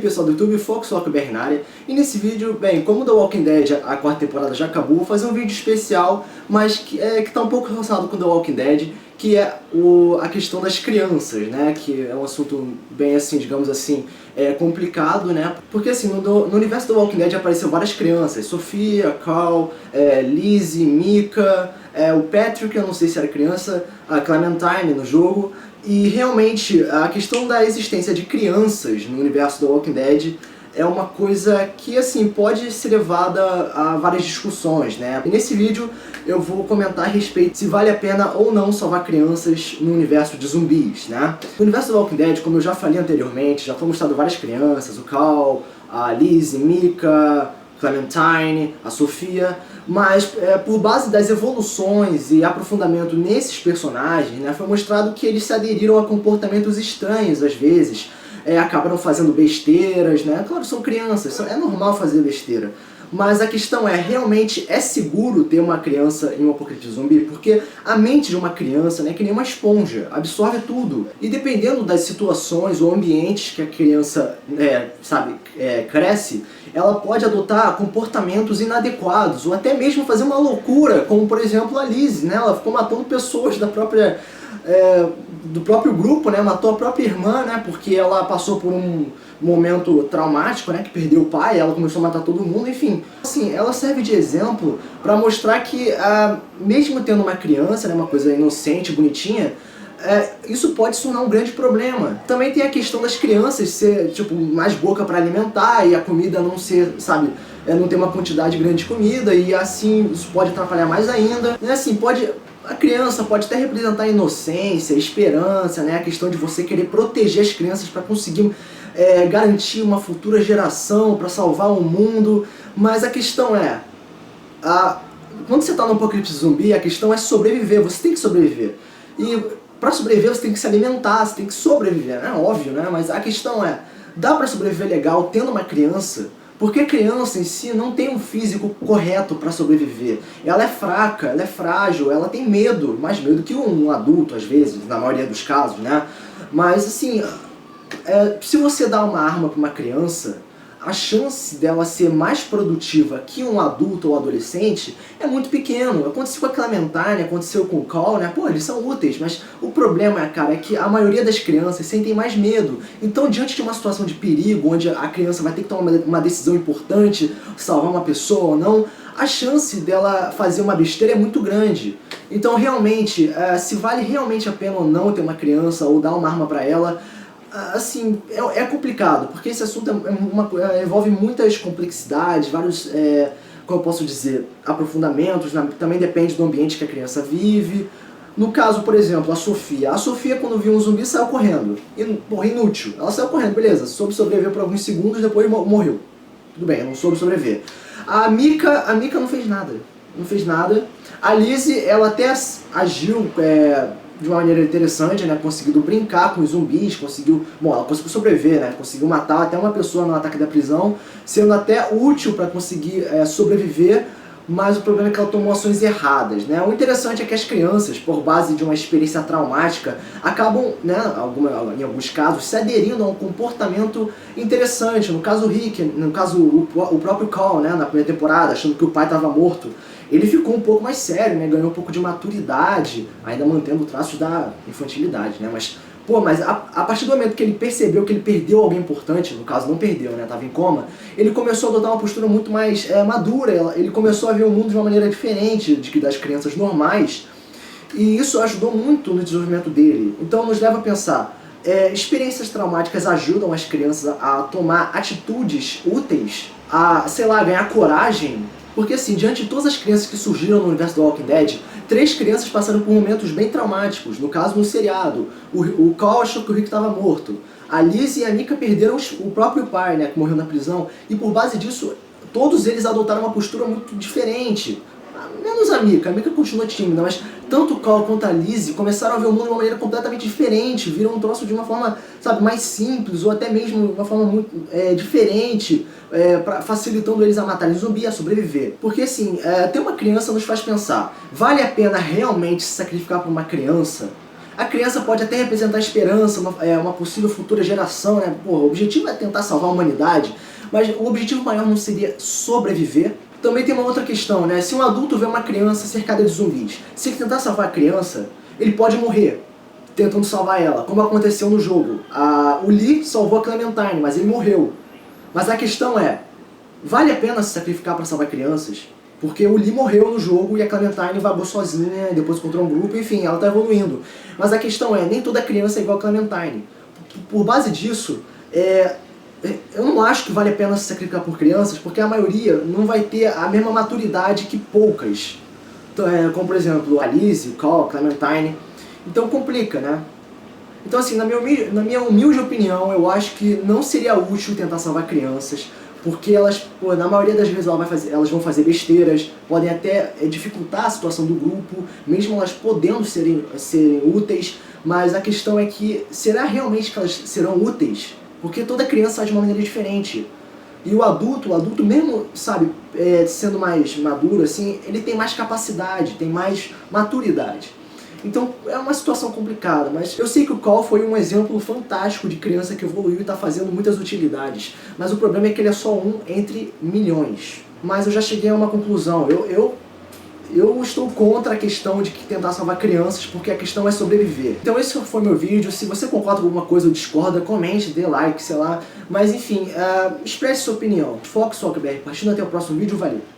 pessoal do YouTube, FoxWalkBR na área. E nesse vídeo, bem, como The Walking Dead, a quarta temporada já acabou, vou fazer um vídeo especial, mas que tá um pouco relacionado com The Walking Dead, que é a questão das crianças, né? Que é um assunto bem assim, digamos assim, complicado, né? Porque assim, no universo do Walking Dead apareceu várias crianças, Sofia, Carl, Lizzie, Micah, o Patrick, eu não sei se era criança, a Clementine no jogo. E realmente a questão da existência de crianças no universo do Walking Dead é uma coisa que assim pode ser levada a várias discussões, né? E nesse vídeo eu vou comentar a respeito se vale a pena ou não salvar crianças no universo de zumbis, né? No universo do Walking Dead, como eu já falei anteriormente, já foi mostrado várias crianças, o Carl, a Lizzie, Micah, Clementine, a Sofia, mas por base das evoluções e aprofundamento nesses personagens, né, foi mostrado que eles se aderiram a comportamentos estranhos às vezes, acabaram fazendo besteiras, né? Claro, são crianças, é normal fazer besteira. Mas a questão realmente é seguro ter uma criança em um apocalipse zumbi? Porque a mente de uma criança, né, é que nem uma esponja, absorve tudo. E dependendo das situações ou ambientes que a criança, cresce, ela pode adotar comportamentos inadequados, ou até mesmo fazer uma loucura, como por exemplo a Lizzie, né? Ela ficou matando pessoas da própria... do próprio grupo, né? Matou a própria irmã, né? Porque ela passou por um momento traumático, né? Que perdeu o pai, ela começou a matar todo mundo, enfim. Assim, ela serve de exemplo para mostrar que, mesmo tendo uma criança, né? Uma coisa inocente, bonitinha, isso pode se tornar um grande problema. Também tem a questão das crianças ser, tipo, mais boca para alimentar e a comida não ser, sabe, não ter uma quantidade grande de comida e assim isso pode atrapalhar mais ainda. E assim, a criança pode até representar a inocência, a esperança, né? A questão de você querer proteger as crianças para conseguir garantir uma futura geração, para salvar o mundo. Mas a questão quando você está no apocalipse zumbi, a questão é sobreviver, você tem que sobreviver. E para sobreviver você tem que se alimentar, você tem que sobreviver, né? Óbvio, né? Mas a questão dá para sobreviver legal tendo uma criança? Porque a criança em si não tem um físico correto para sobreviver. Ela é fraca, ela é frágil, ela tem medo, mais medo que um adulto às vezes, na maioria dos casos, né? Mas assim, se você dá uma arma para uma criança, a chance dela ser mais produtiva que um adulto ou adolescente é muito pequeno. Aconteceu com a Clementine, aconteceu com o Carl, né? Pô, eles são úteis, mas o problema, cara, é que a maioria das crianças sentem mais medo. Então, diante de uma situação de perigo, onde a criança vai ter que tomar uma decisão importante, salvar uma pessoa ou não, a chance dela fazer uma besteira é muito grande. Então, realmente, se vale realmente a pena ou não ter uma criança ou dar uma arma pra ela, assim, é complicado, porque esse assunto envolve muitas complexidades, vários, como eu posso dizer, aprofundamentos, também depende do ambiente que a criança vive. No caso, por exemplo, a Sofia quando viu um zumbi saiu correndo, porra, inútil, ela saiu correndo, beleza, soube sobreviver por alguns segundos, depois morreu, tudo bem, não soube sobreviver. A Micah não fez nada, a Lizzie, ela até agiu, de uma maneira interessante, né, conseguiu brincar com os zumbis, ela conseguiu sobreviver, né, conseguiu matar até uma pessoa no ataque da prisão, sendo até útil para conseguir sobreviver, mas o problema é que ela tomou ações erradas, né. O interessante é que as crianças, por base de uma experiência traumática, acabam, né, em alguns casos, se aderindo a um comportamento interessante. No caso o Rick, no caso o próprio Carl, né, na primeira temporada, achando que o pai estava morto, ele ficou um pouco mais sério, né? Ganhou um pouco de maturidade, ainda mantendo traços da infantilidade, né? Mas a partir do momento que ele percebeu que ele perdeu alguém importante, no caso não perdeu, né? Tava em coma, ele começou a adotar uma postura muito mais madura, ele começou a ver o mundo de uma maneira diferente das crianças normais, e isso ajudou muito no desenvolvimento dele. Então nos leva a pensar, experiências traumáticas ajudam as crianças a tomar atitudes úteis, a, sei lá, ganhar coragem. Porque assim, diante de todas as crianças que surgiram no universo do Walking Dead, 3 crianças passaram por momentos bem traumáticos, no caso no seriado. O Carl achou que o Rick estava morto. A Lizzie e a Micah perderam o próprio pai, né, que morreu na prisão, e por base disso, todos eles adotaram uma postura muito diferente. Menos a Micah continua tímida, mas tanto o Carl quanto a Lizzie começaram a ver o mundo de uma maneira completamente diferente, viram um troço de uma forma, sabe, mais simples, ou até mesmo de uma forma muito diferente, facilitando eles a matarem zumbi, a sobreviver. Porque assim, ter uma criança nos faz pensar, vale a pena realmente se sacrificar por uma criança? A criança pode até representar esperança, uma possível futura geração, né? Porra, o objetivo é tentar salvar a humanidade, mas o objetivo maior não seria sobreviver? Também tem uma outra questão, né? Se um adulto vê uma criança cercada de zumbis, se ele tentar salvar a criança, ele pode morrer tentando salvar ela, como aconteceu no jogo. O Lee salvou a Clementine, mas ele morreu. Mas a questão é, vale a pena se sacrificar para salvar crianças? Porque o Lee morreu no jogo e a Clementine vagou sozinha, depois encontrou um grupo, enfim, ela tá evoluindo. Mas a questão é, nem toda criança é igual a Clementine. Por base disso, eu não acho que vale a pena se sacrificar por crianças, porque a maioria não vai ter a mesma maturidade que poucas. Então, como por exemplo, a Lizzie, Cole, Clementine. Então complica, né? Então assim, na minha humilde opinião, eu acho que não seria útil tentar salvar crianças, porque elas, pô, na maioria das vezes elas vão fazer besteiras, podem até dificultar a situação do grupo, mesmo elas podendo serem úteis, mas a questão é que, será realmente que elas serão úteis? Porque toda criança faz de uma maneira diferente. E o adulto mesmo, sabe, sendo mais maduro, assim, ele tem mais capacidade, tem mais maturidade. Então é uma situação complicada, mas eu sei que o Cole foi um exemplo fantástico de criança que evoluiu e está fazendo muitas utilidades. Mas o problema é que ele é só um entre milhões. Mas eu já cheguei a uma conclusão. Eu estou contra a questão de tentar salvar crianças, porque a questão é sobreviver. Então esse foi meu vídeo. Se você concorda com alguma coisa ou discorda, comente, dê like, sei lá. Mas enfim, expresse sua opinião. Fox Soccer BR. Partindo até o próximo vídeo, valeu!